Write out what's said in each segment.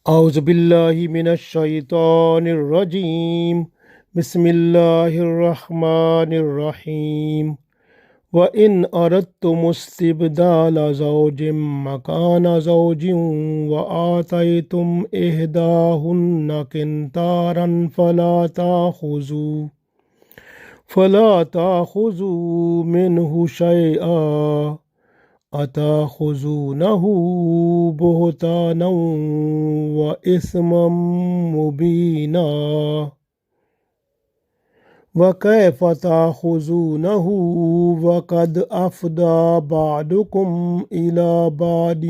أعوذ بالله من الشيطان الرجيم بسم الله الرحمن الرحيم وإن أردتم استبدال زوج مكان زوج وآتيتم إحداهن قنطارا فلا تأخذوا منه شيئا أتأخذونه بهتانا وإثما مبينا وكيف تأخذونه وقد أفضى بعضكم إلى بعض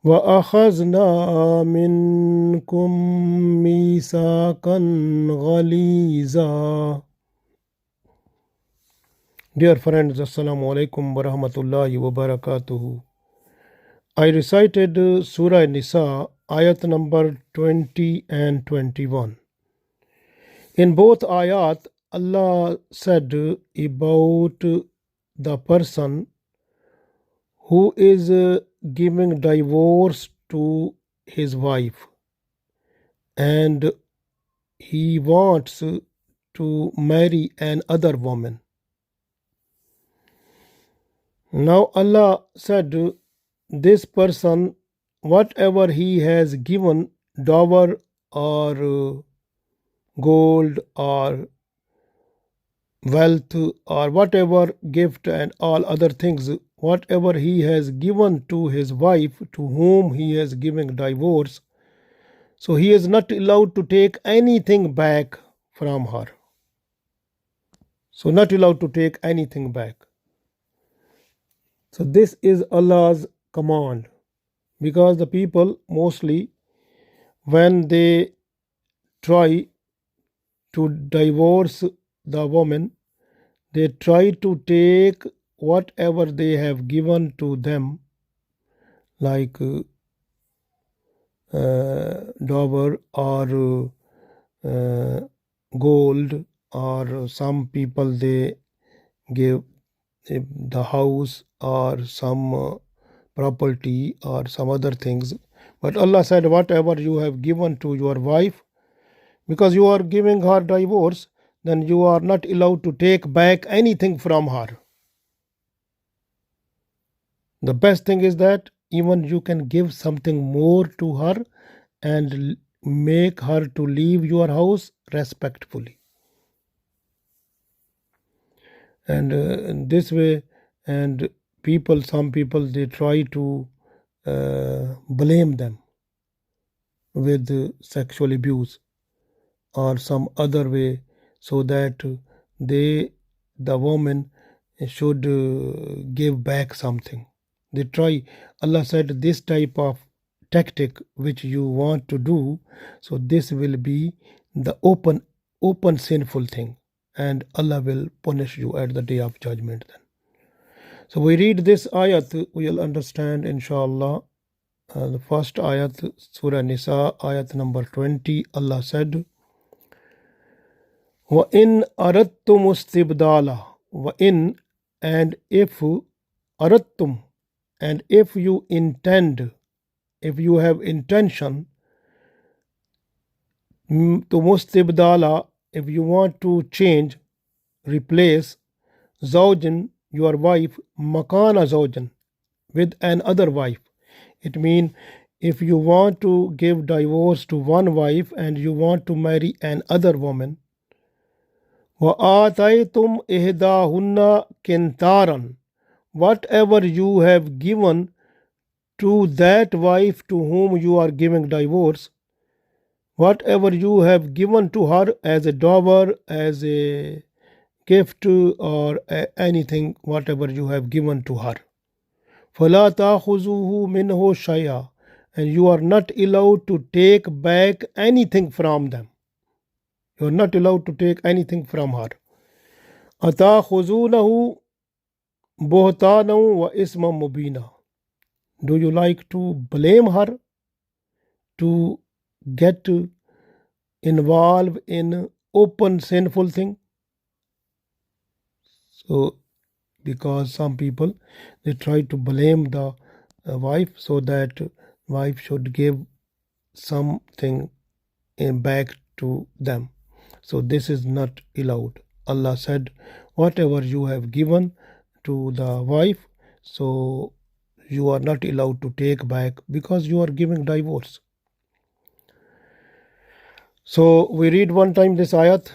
وأخذنا منكم ميثاقا غليظا. Dear friends, Assalamu alaikum wa rahmatullahi wa barakatuhu. I recited Surah An-Nisa Ayat number 20 and 21. In both ayat, Allah said about the person who is giving divorce to his wife and he wants to marry another woman. Now Allah said this person, whatever he has given, dower or gold or wealth or whatever gift and all other things, whatever he has given to his wife to whom he is giving divorce, so he is not allowed to take anything back from her. So not allowed to take anything back. So this is Allah's command, because the people mostly, when they try to divorce the woman, they try to take whatever they have given to them, like dower or gold, or some people they give the house or some property or some other things. But Allah said, whatever you have given to your wife, because you are giving her divorce, then you are not allowed to take back anything from her. The best thing is that even you can give something more to her and make her to leave your house respectfully. And this way, and some people they try to blame them with sexual abuse or some other way, so that the woman should give back something. They try. Allah said this type of tactic which you want to do, so this will be the open sinful thing, and Allah will punish you at the day of judgment then. So we read this ayat, we will understand inshallah. The first ayat, Surah An-Nisa Ayat number 20, Allah said, وَإِنْ أَرَدْتُمُ اسْتِبْدَالَ وَإِنْ, and if, أَرَدْتُمْ, and if you intend, if you have intention to mustibdala, if you want to change, replace, zawjan, your wife, makana zawjan, with another wife. It means if you want to give divorce to one wife and you want to marry another woman, وَآتَيْتُمْ إِحْدَاهُنَّ قِنْطَارًا, whatever you have given to that wife to whom you are giving divorce, whatever you have given to her as a dower, as a gift, or anything, whatever you have given to her, فَلَا تَأْخُذُوهُ مِنْهُ شَيْئًا, and you are not allowed to take back anything from them. You are not allowed to take anything from her. أَتَأْخُذُونَهُ بُهْتَانًا وَإِثْمًا مُبِينًا, do you like to blame her, to get involved in open sinful thing? So because some people they try to blame the wife, so that wife should give something back to them. So this is not allowed. Allah said, whatever you have given to the wife, so you are not allowed to take back, because you are giving divorce. So we read one time this ayat.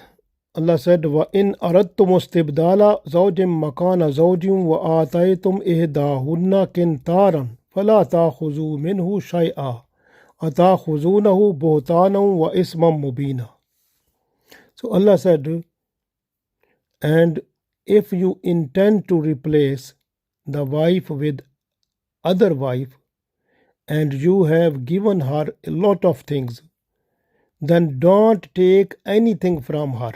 Allah said, وَإِنْ أَرَدْتُمُ اسْتِبْدَالَ زَوْجٍ مَكَانَ زَوْجٍ وَآتَيْتُمْ إِحْدَاهُنَّ قِنْطَارًا فَلَا تَأْخُذُوا مِنْهُ شَيْئًا أَتَأْخُذُونَهُ بُهْتَانًا وَإِثْمًا مُبِينًا. So Allah said, and if you intend to replace the wife with other wife, and you have given her a lot of things, then don't take anything from her.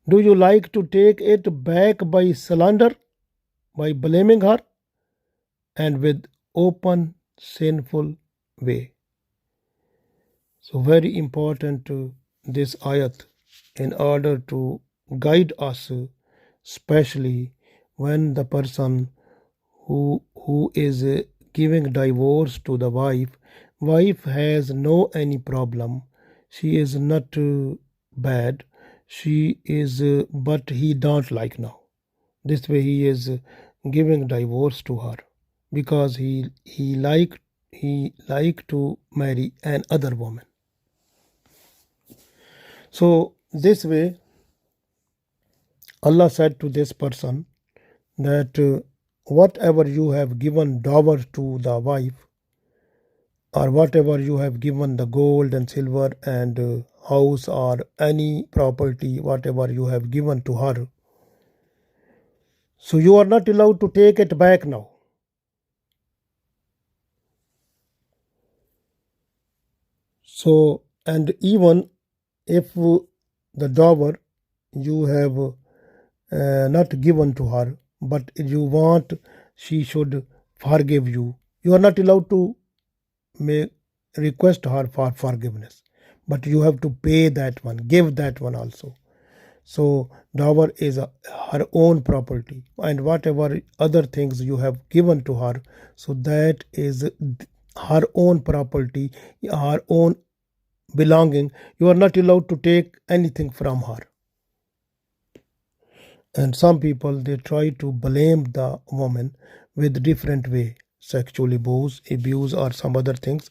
Do you like to take it back by slander, by blaming her, and with open sinful way? So very important this ayat in order to guide us, especially when the person who is giving divorce to the wife has no any problem. She is not bad. She is, but he don't like now. This way he is giving divorce to her because he like to marry another woman. So this way Allah said to this person that whatever you have given dower to the wife, or whatever you have given the gold and silver and house or any property, whatever you have given to her, so you are not allowed to take it back now. So, and even if the dower you have not given to her, but you want she should forgive you, you are not allowed to may request her for forgiveness, but you have to pay that one, give that one also. So dower is her own property, and whatever other things you have given to her, so that is her own property, her own belonging. You are not allowed to take anything from her. And some people, they try to blame the woman with different way, sexual abuse or some other things,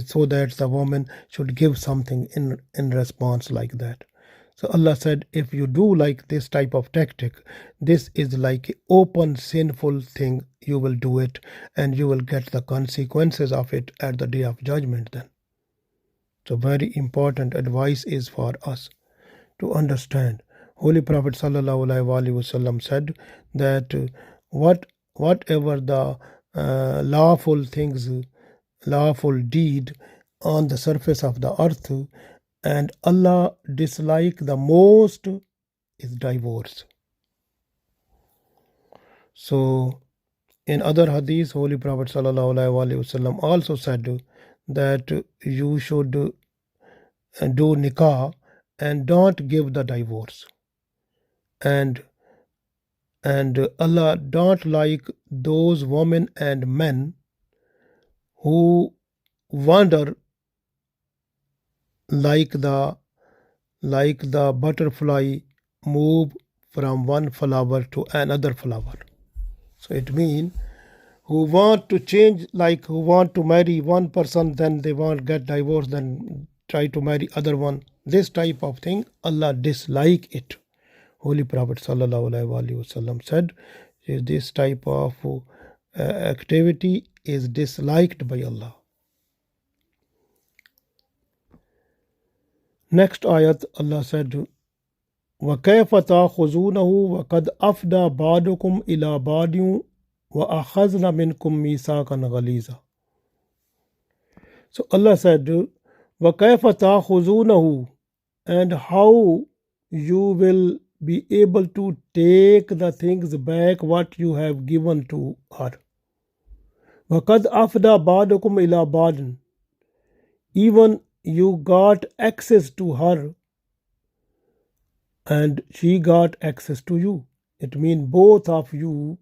so that the woman should give something in response like that. So Allah said, if you do like this type of tactic, this is like open sinful thing. You will do it, and you will get the consequences of it at the day of judgment then. So very important advice is for us to understand. Holy Prophet ﷺ said that whatever the lawful things, lawful deed on the surface of the earth, and Allah dislike the most is divorce. So in other hadith, Holy Prophet ﷺ also said that you should do nikah and don't give the divorce. And Allah don't like those women and men who wander like the butterfly move from one flower to another flower. So it means who want to change, like who want to marry one person, then they want get divorced, then try to marry other one. This type of thing, Allah dislike it. Holy Prophet ﷺ said, this type of activity is disliked by Allah. Next ayat, Allah said, وَكَيْفَ تَأْخُذُونَهُ وَقَدْ أَفْضَى بَعْضُكُمْ إِلَى بَعْضٍ وَأَخَذْنَ مِنْكُمْ مِيثَاقًا غَلِيظًا. So Allah said, وَكَيْفَ تَأْخُذُونَهُ, and how you will be able to take the things back what you have given to her. وَقَدْ أَفْضَى بَعْضُكُمْ إِلَى بَعْضٍ, even you got access to her and she got access to you. It means both of you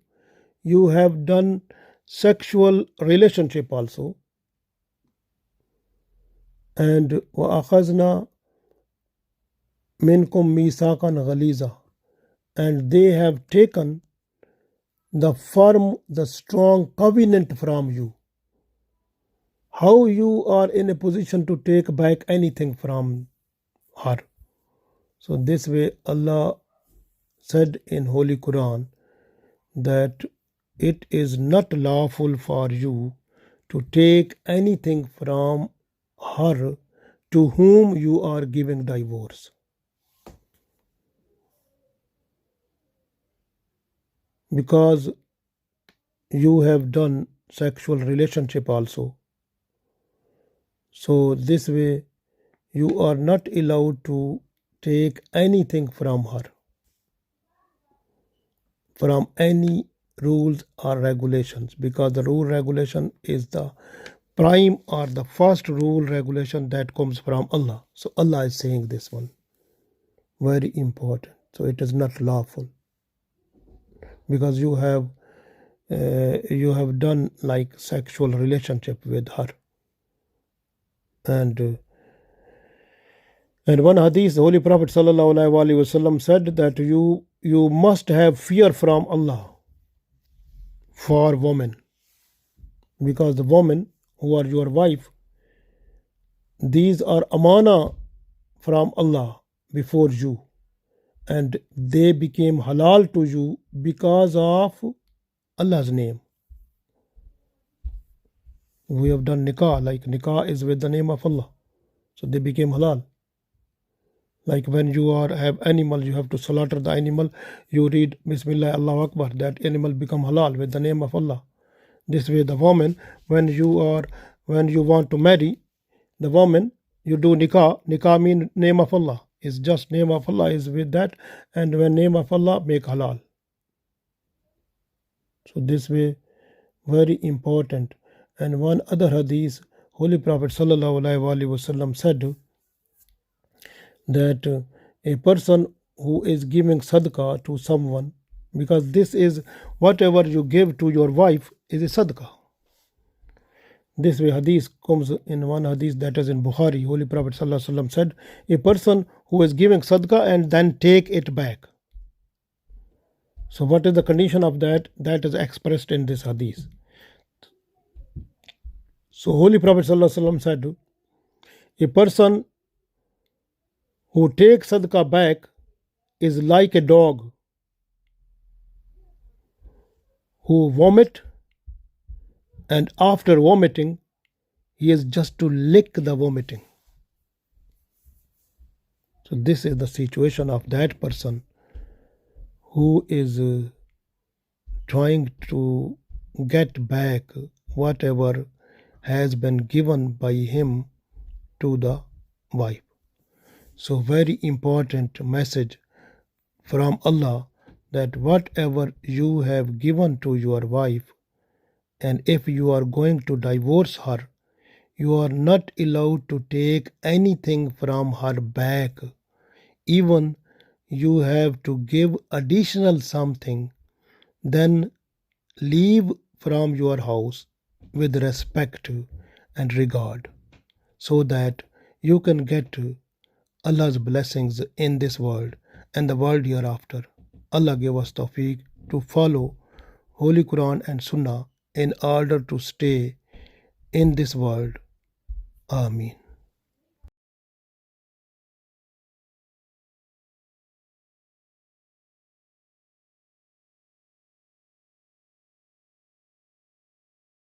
have done sexual relationship also. And وَأَخَذْنَا مِنْكُمْ مِيثَاقًا غَلِيظًا, and they have taken the firm, the strong covenant from you. How you are in a position to take back anything from her? So this way Allah said in Holy Quran that it is not lawful for you to take anything from her to whom you are giving divorce, because you have done sexual relationship also. So this way you are not allowed to take anything from her, from any rules or regulations, because the rule regulation is the prime or the first rule regulation that comes from Allah. So Allah is saying this one, very important. So it is not lawful, because you have done like sexual relationship with her. And one hadith, the Holy Prophet ﷺ said that you must have fear from Allah for women, because the women who are your wife, these are amana from Allah before you, and they became halal to you because of Allah's name. We have done nikah, like nikah is with the name of Allah, so they became halal. Like when you have animal, you have to slaughter the animal, you read Bismillah Allahu Akbar, that animal become halal with the name of Allah. This way the woman, when you want to marry the woman, you do nikah. Nikah mean name of Allah. It's just name of Allah is with that, and when name of Allah make halal. So this way very important. And one other hadith, Holy Prophet ﷺ said that a person who is giving sadaqah to someone, because this is whatever you give to your wife is a sadaqah. This way hadith comes in one hadith that is in Bukhari. Holy Prophet ﷺ said, a person who is giving sadaqah and then take it back. So what is the condition of that? That is expressed in this hadith. So Holy Prophet ﷺ said, a person who takes sadaqah back is like a dog who vomit, and after vomiting he is just to lick the vomiting. So this is the situation of that person who is trying to get back whatever has been given by him to the wife. So very important message from Allah, that whatever you have given to your wife, and if you are going to divorce her, you are not allowed to take anything from her back. Even you have to give additional something, then leave from your house with respect and regard, so that you can get Allah's blessings in this world and the world hereafter. Allah give us tawfiq to follow Holy Quran and Sunnah in order to stay in this world. Ameen.